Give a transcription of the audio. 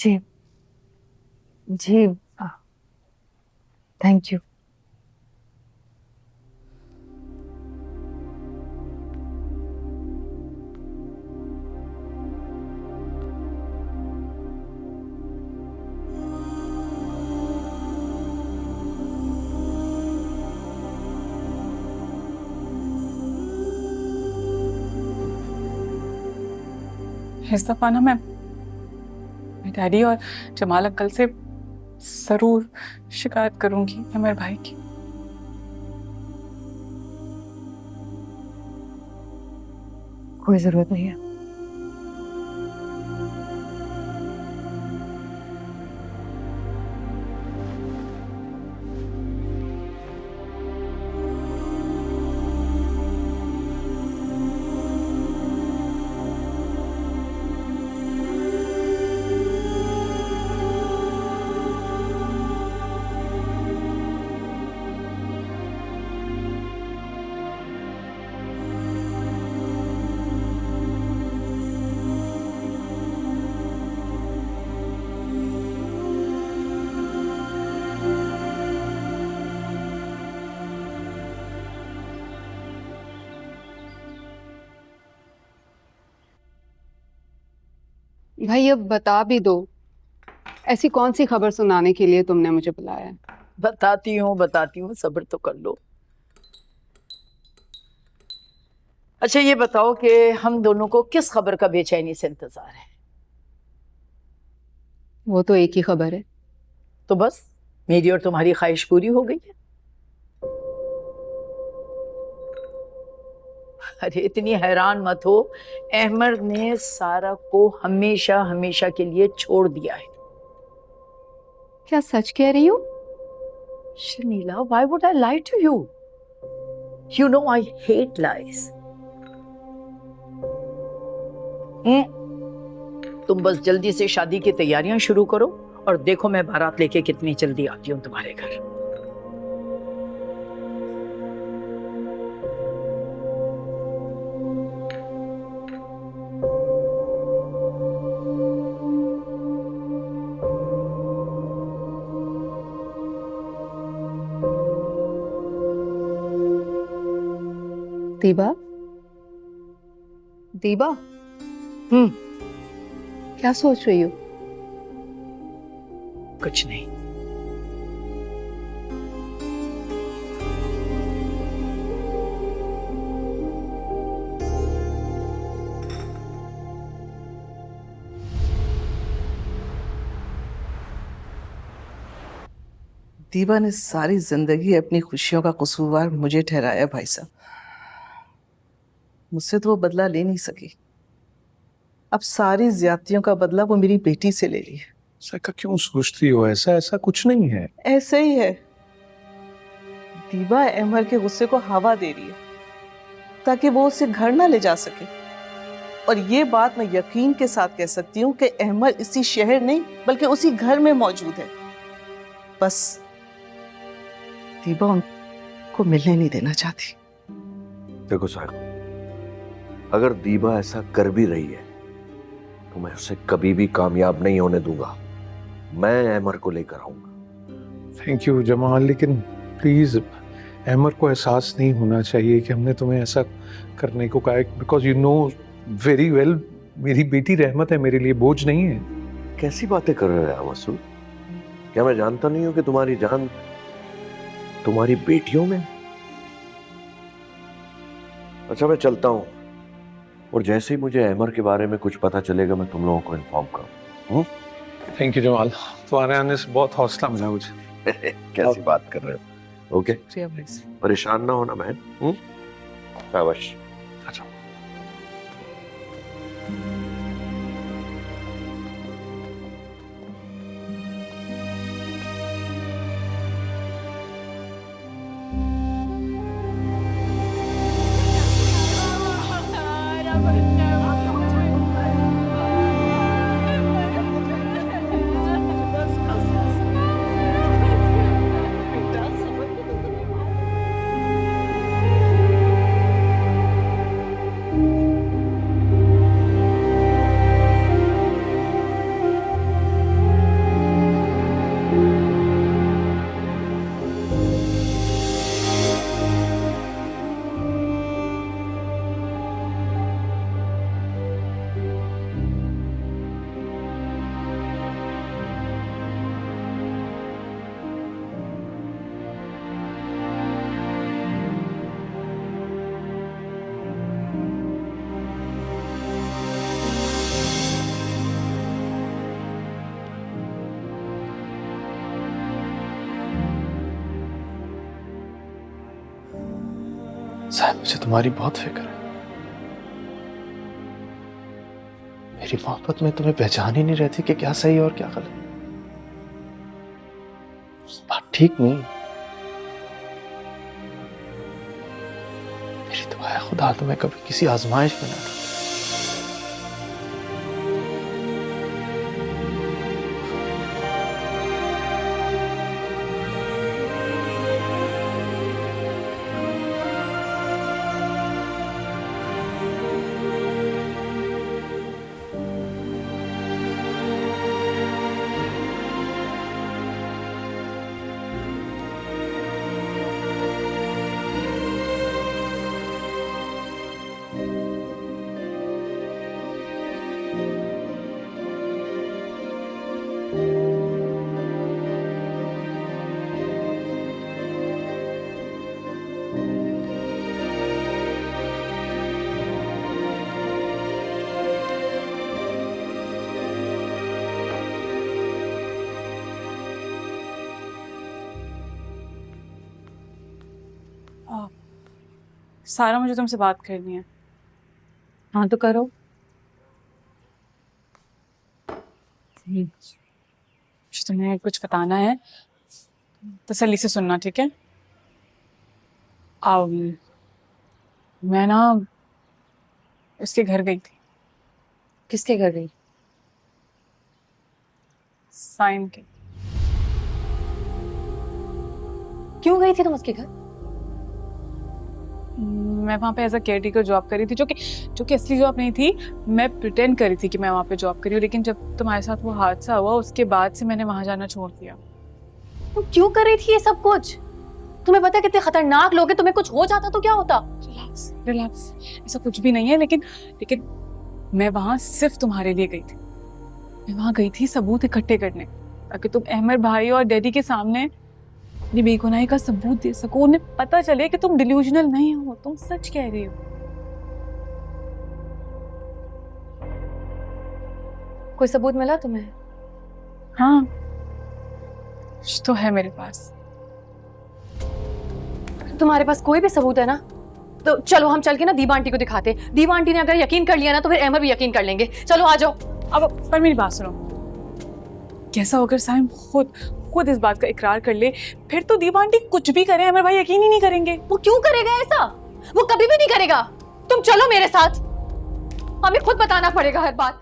Ji ji, thank you. इस दफा ना मैं डैडी और जमाल अंकल से जरूर शिकायत करूंगी मेरे भाई की। कोई जरूरत नहीं है। भाई अब बता भी दो, ऐसी कौन सी खबर सुनाने के लिए तुमने मुझे बुलाया है? बताती हूँ, सब्र तो कर लो। अच्छा ये बताओ कि हम दोनों को किस खबर का बेचैनी से इंतजार है? वो तो एक ही खबर है। तो बस मेरी और तुम्हारी ख्वाहिश पूरी हो गई है। अरे इतनी हैरान मत हो, अहमद ने सारा को हमेशा हमेशा के लिए छोड़ दिया है। क्या सच कह रही हो? Sharmila, why would I lie to you? You know I hate lies. तुम बस जल्दी से शादी की तैयारियां शुरू करो और देखो मैं बारात लेके कितनी जल्दी आती हूँ तुम्हारे घर। दीबा, दीबा, क्या सोच रही हो? कुछ नहीं। दीबा ने सारी जिंदगी अपनी खुशियों का कसूरवार मुझे ठहराया भाई साहब। मुझसे तो वो बदला ले नहीं सकी। अब सारी ज्यादतियों का बदला वो मेरी बेटी से ले रही है। ऐसा क्यों सोचती हो? ऐसा ऐसा कुछ नहीं है। ऐसे ही है। दीबा अहमद के गुस्से को हवा दे रही है ताकि वो उसे घर ना ले जा सके। और ये बात मैं यकीन के साथ कह सकती हूँ कि अहमद इसी शहर नहीं बल्कि उसी घर में मौजूद है। बस दीबा उनको मिलने नहीं देना चाहती। देखो साहब, अगर दीबा ऐसा कर भी रही है तो मैं उसे कभी भी कामयाब नहीं होने दूंगा। मैं अहमद को लेकर आऊंगा। थैंक यू जमाल, लेकिन प्लीज अहमद को एहसास नहीं होना चाहिए कि हमने तुम्हें ऐसा करने को कहा, because you know very well मेरी बेटी रहमत है, मेरे लिए बोझ नहीं है। कैसी बातें कर रहे हो मसूद? क्या मैं जानता नहीं हूं कि तुम्हारी जान तुम्हारी बेटियों में? अच्छा मैं चलता हूं, और जैसे ही मुझे अहमद के बारे में कुछ पता चलेगा मैं तुम लोगों को इन्फॉर्म करूं। थैंक यू जमाल, तुम्हारे आने से बहुत हौसला मिला मुझे। कैसी बात कर रहे हो? ओके, परेशान ना होना बहन। शाबाश। अच्छा। साहब मुझे तुम्हारी बहुत फिक्र है। मेरी मोहब्बत में तुम्हें पहचान ही नहीं रहती कि क्या सही और क्या गलत। बात ठीक नहीं। मेरी दुआ है खुदा तुम्हें कभी किसी आजमाइश में ना डाले। सारा, मुझे तुमसे बात करनी है। हाँ तो करो। मुझे तुम्हें कुछ बताना है, तसल्ली से सुनना, ठीक है? आओ। मैं ना उसके घर गई थी। किसके घर गई? साइम के। क्यों गई थी तुम उसके घर? मैं वहाँ पे as a caretaker job कर रही थी, जो कि असली जॉब नहीं थी। मैं प्रिटेंड कर रही थी कि मैं वहाँ पे जॉब कर रही हूँ, लेकिन जब तुम्हारे साथ वो हादसा हुआ उसके बाद से मैंने वहाँ जाना छोड़ दिया। तुम क्यों कर रही थी ये सब कुछ? तुम्हें पता है कितने खतरनाक लोग हैं, तुम्हें कुछ हो जाता तो क्या होता? रिलैक्स रिलैक्स, ऐसा कुछ भी नहीं है। लेकिन मैं वहाँ सिर्फ तुम्हारे लिए गई थी। मैं वहाँ गई थी सबूत इकट्ठे करने, ताकि तुम अहमद भाई और डैडी के सामने अपनी बेगुनाही का सबूत दे सको। उन्हें पता चले कि तुम डिल्यूजनल नहीं हो, तुम सच कह रही हो। कोई सबूत मिला तुम्हें? हाँ, कुछ तो है मेरे पास। तुम्हारे पास कोई भी सबूत है ना, तो चलो हम चल के ना दीबा आंटी को दिखाते हैं। दीबा आंटी ने अगर यकीन कर लिया ना तो फिर अहमद भी यकीन कर लेंगे। चलो आ जाओ। अब पर मेरी बात सुनो, कैसा होकर साइम खुद इस बात का इकरार कर ले, फिर तो दीबा आंटी कुछ भी करे अमर भाई यकीन ही नहीं करेंगे। वो क्यों करेगा ऐसा? वो कभी भी नहीं करेगा। तुम चलो मेरे साथ, हमें खुद बताना पड़ेगा हर बात।